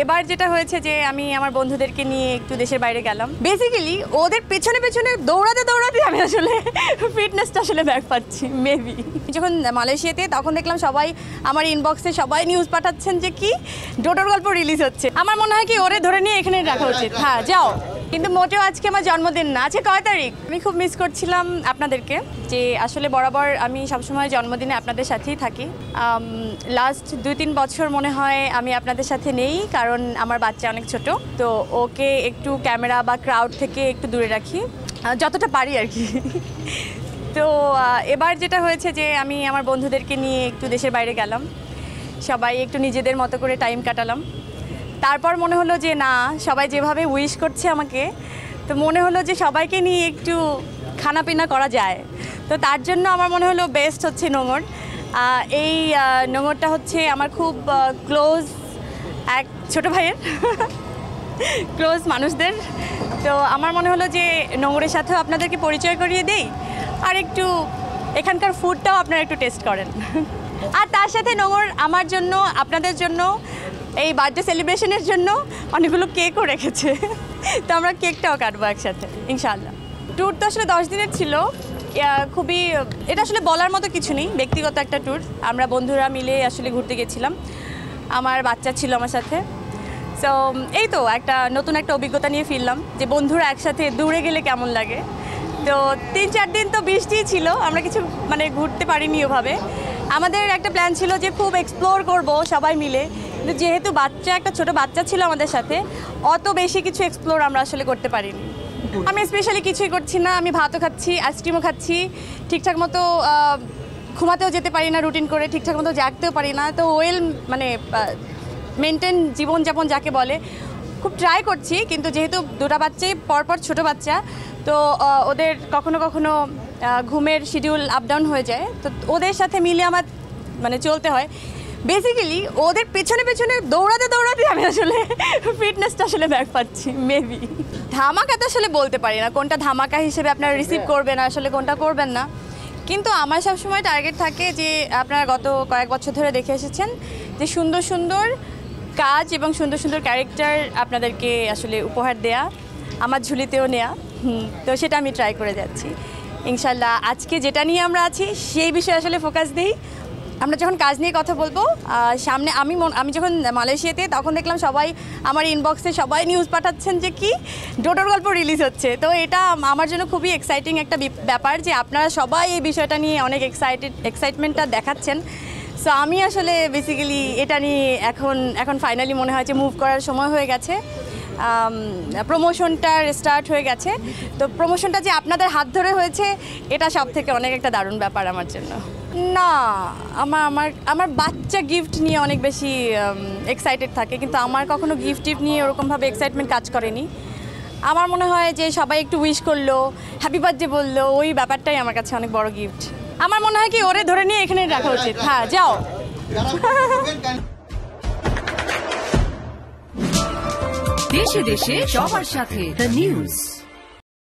এবার যেটা হয়েছে যে আমি আমার বন্ধুদেরকে নিয়ে একটু দেশের বাইরে গেলাম। বেসিক্যালি ওদের পেছনে পেছনে দৌড়াতে দৌড়াতে আমি আসলে ফিটনেসটা আসলে ব্যাক পাচ্ছি মেবি। যখন মালয়েশিয়াতে তখন দেখলাম সবাই আমার ইনবক্সে সবাই নিউজ পাঠাচ্ছেন যে কি ডোডোর গল্প রিলিজ হচ্ছে। আমার মনে হয় কি ওরে ধরে নিয়ে এখানে রাখা উচিত। হ্যাঁ যাও, কিন্তু মোটেও আজকে আমার জন্মদিন না। আজকে কয় তারিখ? আমি খুব মিস করছিলাম আপনাদেরকে, যে আসলে বরাবর আমি সবসময় জন্মদিনে আপনাদের সাথেই থাকি। লাস্ট 2-3 বছর মনে হয় আমি আপনাদের সাথে নেই, কারণ আমার বাচ্চা অনেক ছোট, তো ওকে একটু ক্যামেরা বা ক্রাউড থেকে একটু দূরে রাখি যতটা পারি আর কি। তো এবার যেটা হয়েছে যে আমি আমার বন্ধুদেরকে নিয়ে একটু দেশের বাইরে গেলাম, সবাই একটু নিজেদের মতো করে টাইম কাটালাম। তারপর মনে হলো যে না, সবাই যেভাবে উইশ করছে আমাকে, তো মনে হলো যে সবাইকে নিয়ে একটু খানাপিনা করা যায়। তো তার জন্য আমার মনে হলো বেস্ট হচ্ছে নোঙর। এই নোঙরটা হচ্ছে আমার খুব ক্লোজ এক ছোটো ভাইয়ের ক্লোজ মানুষদের। তো আমার মনে হলো যে নোঙরের সাথেও আপনাদেরকে পরিচয় করিয়ে দেই, আর একটু এখানকার ফুডটাও আপনারা একটু টেস্ট করেন। আর তার সাথে নোঙর আমার জন্য, আপনাদের জন্য, এই বার্থডে সেলিব্রেশনের জন্য অনেকগুলো কেকও রেখেছে। তো আমরা কেকটাও কাটবো একসাথে ইনশাআল্লাহ। ট্যুর তো আসলে 10 দিনের ছিল। খুবই, এটা আসলে বলার মতো কিছু নেই, ব্যক্তিগত একটা ট্যুর। আমরা বন্ধুরা মিলে আসলে ঘুরতে গেছিলাম, আমার বাচ্চা ছিল আমার সাথে। সো এই তো একটা নতুন একটা অভিজ্ঞতা নিয়ে ফিরলাম, যে বন্ধুরা একসাথে দূরে গেলে কেমন লাগে। তো 3-4 দিন তো বৃষ্টি ছিল, আমরা কিছু মানে ঘুরতে পারিনি ওভাবে। আমাদের একটা প্ল্যান ছিল যে খুব এক্সপ্লোর করব সবাই মিলে, কিন্তু যেহেতু একটা ছোট বাচ্চা ছিল আমাদের সাথে, অত বেশি কিছু এক্সপ্লোর আমরা আসলে করতে পারিনি। আমি স্পেশালি কিছুই করছি না, আমি ভাতও খাচ্ছি, আইসক্রিমও খাচ্ছি, ঠিকঠাক মতো ঘুমাতেও যেতে পারি না রুটিন করে, ঠিকঠাক মতো জাগতেও পারি না। তো মানে মেনটেন জীবনযাপন যাকে বলে, খুব ট্রাই করছি, কিন্তু যেহেতু দুটো বাচ্চাই পরপর ছোট বাচ্চা, তো ওদের কখনো কখনো ঘুমের শিডিউল আপ ডাউন হয়ে যায়, তো ওদের সাথে মিলে আমার মানে চলতে হয়। বেসিক্যালি ওদের পেছনে পেছনে দৌড়াতে দৌড়াতে আমি আসলে ফিটনেসটা আসলে ব্যাক পাচ্ছি মেবি। ধামাকা তো আসলে বলতে পারি না কোনটা ধামাকা হিসেবে আপনারা রিসিভ করবেন, আসলে কোনটা করবেন না। কিন্তু আমার সবসময় টার্গেট থাকে যে আপনারা গত কয়েক বছর ধরে দেখে এসেছেন যে সুন্দর সুন্দর কাজ এবং সুন্দর সুন্দর ক্যারেক্টার আপনাদেরকে আসলে উপহার দেয়া, আমার ঝুলিতেও নেয়া। তো সেটা আমি ট্রাই করে যাচ্ছি ইনশাল্লাহ। আজকে যেটা নিয়ে আমরা আছি সেই বিষয়ে আসলে ফোকাস দিই। আমরা যখন কাজ নিয়ে কথা বলবো সামনে, আমি যখন মালয়েশিয়াতে তখন দেখলাম সবাই আমার ইনবক্সে সবাই নিউজ পাঠাচ্ছেন যে কি ডোডোর গল্প রিলিজ হচ্ছে। তো এটা আমার জন্য খুবই এক্সাইটিং একটা ব্যাপার, যে আপনারা সবাই এই বিষয়টা নিয়ে অনেক এক্সাইটমেন্টটা দেখাচ্ছেন। সো আমি আসলে বেসিক্যালি এটা নিয়ে এখন ফাইনালি মনে হয় যে মুভ করার সময় হয়ে গেছে। প্রমোশনটা স্টার্ট হয়ে গেছে, তো প্রমোশনটা যে আপনাদের হাত ধরে হয়েছে, এটা সব থেকে অনেক একটা দারুণ ব্যাপার আমার জন্য। না, আমার বাচ্চা গিফট নিয়ে অনেক বেশি এক্সাইটেড থাকে, কিন্তু আমার কখনো গিফট নিয়ে ওরকমভাবে এক্সাইটমেন্ট কাজ করেনি। আমার মনে হয় যে সবাই একটু উইশ করলো, হ্যাপি বার্থডে বললো, ওই ব্যাপারটাই আমার কাছে অনেক বড় গিফট। আমার মনে হয় কি ওরে ধরে নিয়ে এখানে রাখা উচিত। হ্যাঁ যাও। দেশে দেশে সবার সাথে দ্য নিউজ।